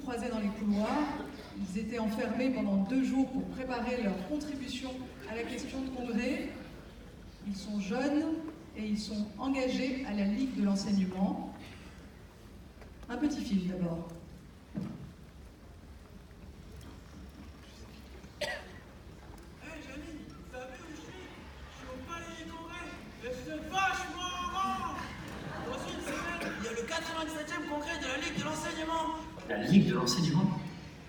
croisés dans les couloirs. Ils étaient enfermés pendant 2 jours pour préparer leur contribution à la question de congrès. Ils sont jeunes et ils sont engagés à la Ligue de l'enseignement. Un petit film d'abord. La Ligue de l'enseignement?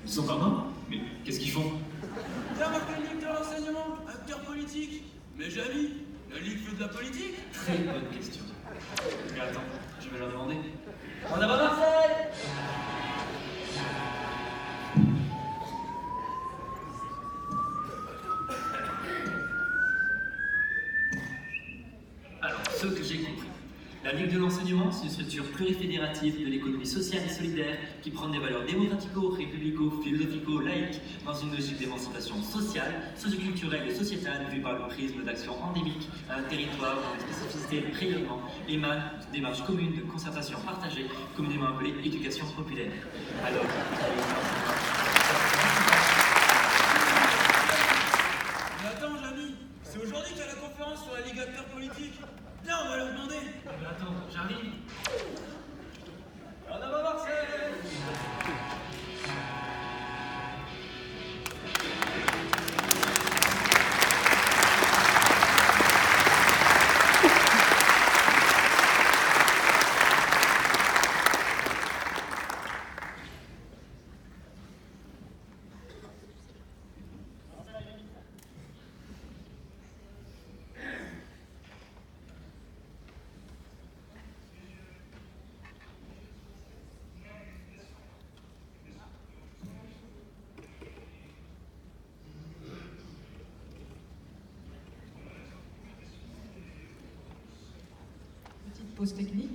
Ils sont pas morts? Mais qu'est-ce qu'ils font? T'as marqué Ligue de l'enseignement, acteur politique. Mais Jamy, la Ligue fait de la politique? Très bonne question. Mais attends, je vais leur demander. En avant Marcel! Alors, ce que j'ai compris. La Ligue de l'enseignement, c'est une structure plurifédérative de l'économie sociale et solidaire qui prend des valeurs démocratico-républico-philosophico-laïques dans une logique d'émancipation sociale, socioculturelle et sociétale vue par le prisme d'action endémique à un territoire dont les spécificités de rayonnement émanent d'une démarche commune de concertation partagée, communément appelée éducation populaire. Alors, Mais attends, Jamy, c'est aujourd'hui qu'il y a la conférence sur la Ligue acteur politique. Viens, on va leur demander. mais attends, j'arrive. En avant Marcel! Pause technique.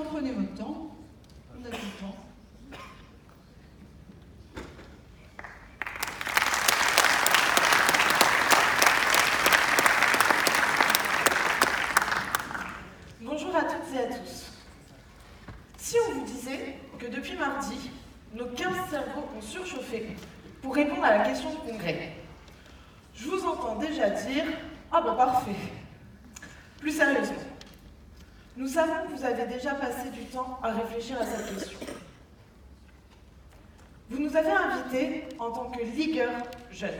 Prenez votre temps. On a tout le temps. Bonjour à toutes et à tous. Si on vous disait que depuis mardi, nos 15 cerveaux ont surchauffé pour répondre à la question du congrès, je vous entends déjà dire « Ah ben parfait ». Plus sérieusement, nous savons que vous avez déjà passé du temps à réfléchir à cette question. Vous nous avez invités en tant que ligueurs jeunes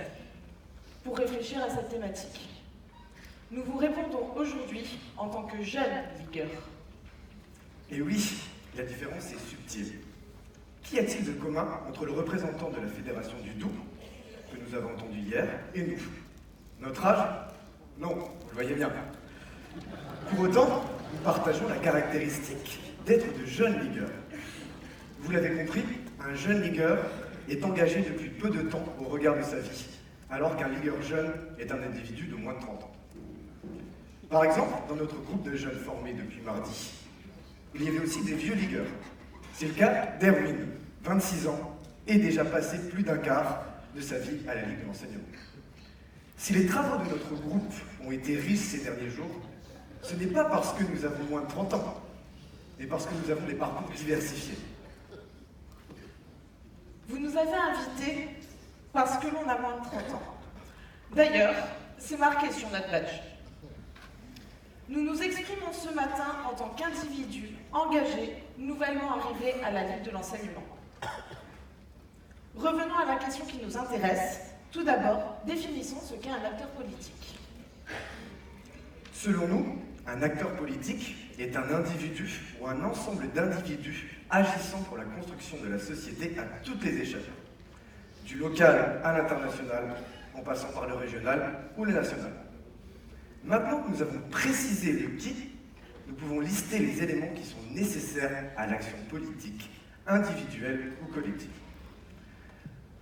pour réfléchir à cette thématique. Nous vous répondons aujourd'hui en tant que jeunes ligueurs. Et oui, la différence est subtile. Qu'y a-t-il de commun entre le représentant de la Fédération du Doubs, que nous avons entendu hier, et nous? Notre âge? Non, vous le voyez bien. Pour autant, nous partageons la caractéristique d'être de jeunes ligueurs. Vous l'avez compris, un jeune ligueur est engagé depuis peu de temps au regard de sa vie, alors qu'un ligueur jeune est un individu de moins de 30 ans. Par exemple, dans notre groupe de jeunes formés depuis mardi, il y avait aussi des vieux ligueurs. C'est le cas d'Erwin, 26 ans, et déjà passé plus d'un quart de sa vie à la Ligue de l'enseignement. Si les travaux de notre groupe ont été riches ces derniers jours, ce n'est pas parce que nous avons moins de 30 ans, mais parce que nous avons des parcours diversifiés. Vous nous avez invités parce que l'on a moins de 30 ans. D'ailleurs, c'est marqué sur notre badge. Nous nous exprimons ce matin en tant qu'individus engagés, nouvellement arrivés à la Ligue de l'enseignement. Revenons à la question qui nous intéresse. Tout d'abord, définissons ce qu'est un acteur politique. Selon nous, un acteur politique est un individu ou un ensemble d'individus agissant pour la construction de la société à toutes les échelles, du local à l'international, en passant par le régional ou le national. Maintenant que nous avons précisé le qui, nous pouvons lister les éléments qui sont nécessaires à l'action politique, individuelle ou collective.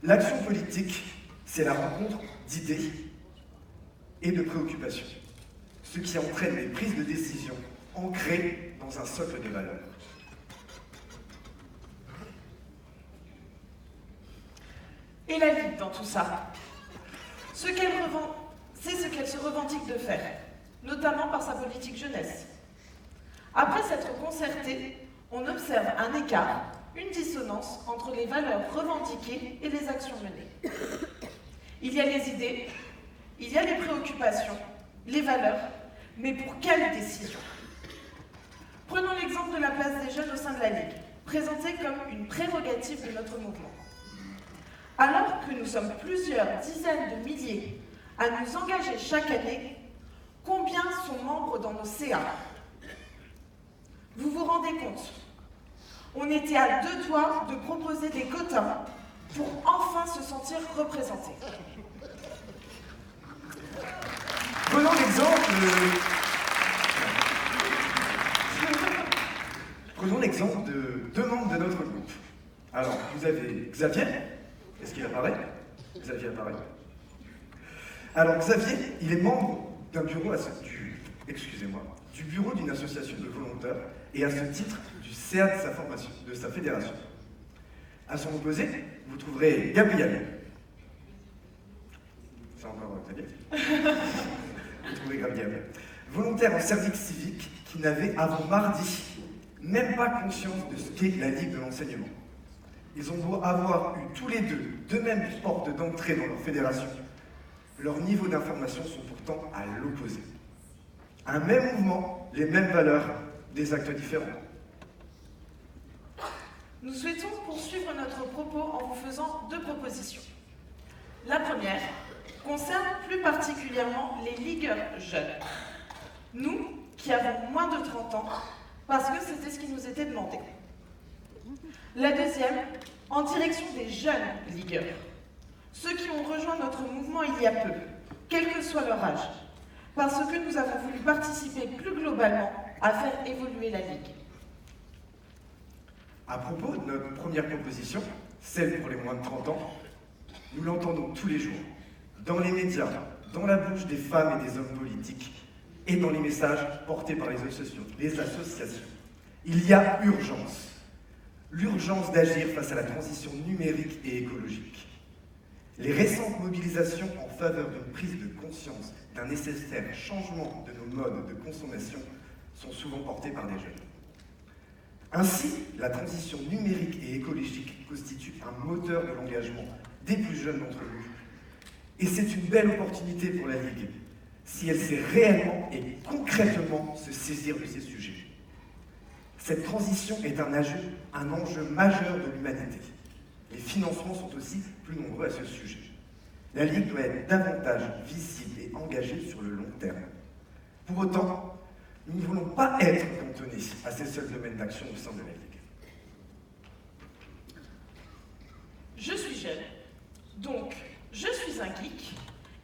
L'action politique, c'est la rencontre d'idées et de préoccupations, ce qui entraîne des prises de décision ancrées dans un socle de valeurs. Et la Ligue dans tout ça? C'est ce qu'elle se revendique de faire, notamment par sa politique jeunesse. Après s'être concertée, on observe un écart, une dissonance entre les valeurs revendiquées et les actions menées. Il y a les idées, il y a les préoccupations, les valeurs, mais pour quelle décision? Prenons l'exemple de la place des jeunes au sein de la Ligue, présentée comme une prérogative de notre mouvement. Alors que nous sommes plusieurs dizaines de milliers à nous engager chaque année, combien sont membres dans nos CA? Vous vous rendez compte? On était à 2 doigts de proposer des quotas pour enfin se sentir représentés. Prenons l'exemple de 2 membres de notre groupe. Alors, vous avez Xavier. Est-ce qu'il apparaît? Xavier apparaît. Alors, Xavier, il est membre d'un bureau, du bureau d'une association de volontaires et à ce titre du CA de sa fédération. À son opposé, vous trouverez Gabriel. C'est encore Xavier. Vous trouvez Gabriel. Volontaire en service civique qui n'avait avant mardi même pas conscience de ce qu'est la Ligue de l'enseignement. Ils ont beau avoir eu tous les deux mêmes portes d'entrée dans leur fédération, leurs niveaux d'information sont pourtant à l'opposé. Un même mouvement, les mêmes valeurs, des actes différents. Nous souhaitons poursuivre notre propos en vous faisant 2 propositions. La première concerne plus particulièrement les ligueurs jeunes. Nous, qui avons moins de 30 ans, parce que c'était ce qui nous était demandé. La deuxième, en direction des jeunes ligueurs. Ceux qui ont rejoint notre mouvement il y a peu, quel que soit leur âge, parce que nous avons voulu participer plus globalement à faire évoluer la Ligue. À propos de notre première proposition, celle pour les moins de 30 ans, nous l'entendons tous les jours, dans les médias, dans la bouche des femmes et des hommes politiques, et dans les messages portés par les associations. Il y a urgence. L'urgence d'agir face à la transition numérique et écologique. Les récentes mobilisations en faveur d'une prise de conscience d'un nécessaire changement de nos modes de consommation sont souvent portées par des jeunes. Ainsi, la transition numérique et écologique constitue un moteur de l'engagement des plus jeunes d'entre nous. Et c'est une belle opportunité pour la Ligue, si elle sait réellement et concrètement se saisir de ces sujets. Cette transition est un enjeu majeur de l'humanité. Les financements sont aussi plus nombreux à ce sujet. La Ligue doit être davantage visible et engagée sur le long terme. Pour autant, nous ne voulons pas être cantonnés à ces seuls domaines d'action au sein de la Ligue. Je suis jeune, donc je suis un geek,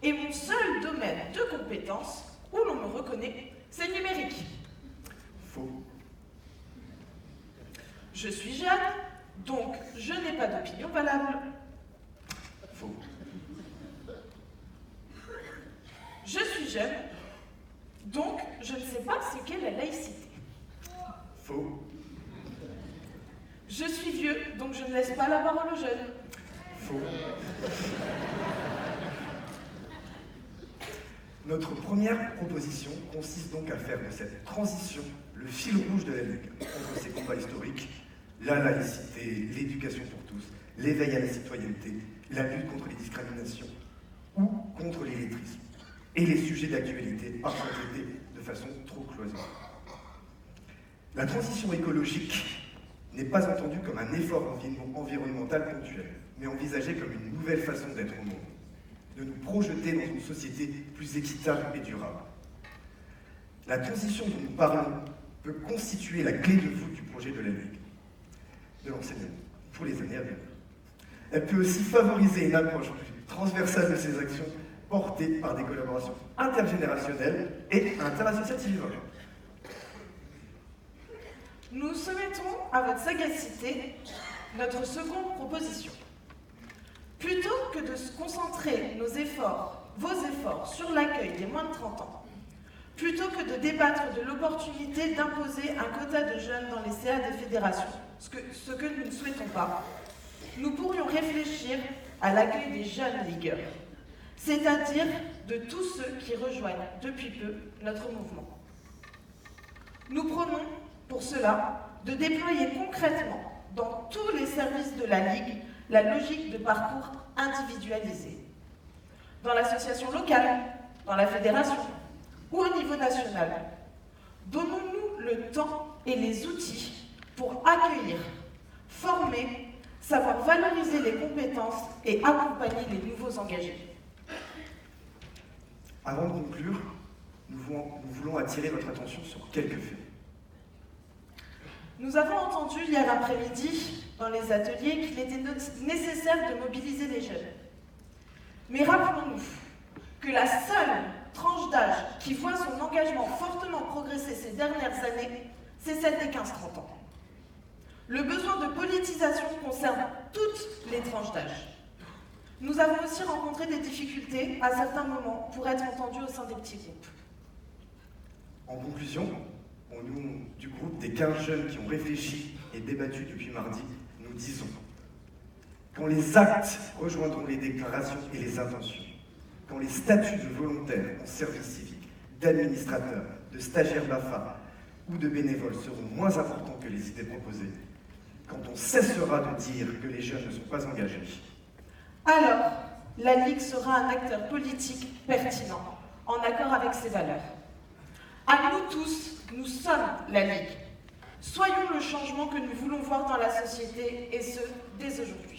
et mon seul domaine de compétence où l'on me reconnaît, c'est le numérique. Faux. Je suis jeune, donc je n'ai pas d'opinion valable. Faux. Je suis jeune, donc je ne sais pas ce qu'est la laïcité. Faux. Je suis vieux, donc je ne laisse pas la parole aux jeunes. Faux. Notre première proposition consiste donc à faire de cette transition le fil rouge de la Ligue contre ces combats historiques, la laïcité, l'éducation pour tous, l'éveil à la citoyenneté, la lutte contre les discriminations ou contre l'illettrisme, et les sujets d'actualité parfois traités de façon trop cloisonnée. La transition écologique n'est pas entendue comme un effort environnemental ponctuel, mais envisagée comme une nouvelle façon d'être au monde, de nous projeter dans une société plus équitable et durable. La transition dont nous parlons peut constituer la clé de voûte du projet de la Ligue, de l'enseignement, pour les années à venir. Elle peut aussi favoriser une approche plus transversale de ces actions portées par des collaborations intergénérationnelles et interassociatives. Nous soumettons à votre sagacité notre seconde proposition. Plutôt que de se concentrer vos efforts sur l'accueil des moins de 30 ans, plutôt que de débattre de l'opportunité d'imposer un quota de jeunes dans les CA des fédérations, ce que nous ne souhaitons pas, nous pourrions réfléchir à l'accueil des jeunes ligueurs, c'est-à-dire de tous ceux qui rejoignent depuis peu notre mouvement. Nous prenons, pour cela, de déployer concrètement dans tous les services de la Ligue la logique de parcours individualisé. Dans l'association locale, dans la fédération ou au niveau national, donnons-nous le temps et les outils pour accueillir, former, savoir valoriser les compétences et accompagner les nouveaux engagés. Avant de conclure, nous voulons attirer votre attention sur quelques faits. Nous avons entendu hier après-midi, dans les ateliers, qu'il était nécessaire de mobiliser les jeunes. Mais rappelons-nous que la seule tranche d'âge qui voit son engagement fortement progresser ces dernières années, c'est celle des 15-30 ans. Le besoin de politisation concerne toutes les tranches d'âge. Nous avons aussi rencontré des difficultés à certains moments pour être entendus au sein des petits groupes. En conclusion, au nom du groupe des 15 jeunes qui ont réfléchi et débattu depuis mardi, nous disons: quand les actes rejoindront les déclarations et les intentions, quand les statuts de volontaires en service civique, d'administrateurs, de stagiaires BAFA ou de bénévoles seront moins importants que les idées proposées, quand on cessera de dire que les jeunes ne sont pas engagés, alors la Ligue sera un acteur politique pertinent, en accord avec ses valeurs. À nous tous, nous sommes la Ligue. Soyons le changement que nous voulons voir dans la société, et ce, dès aujourd'hui.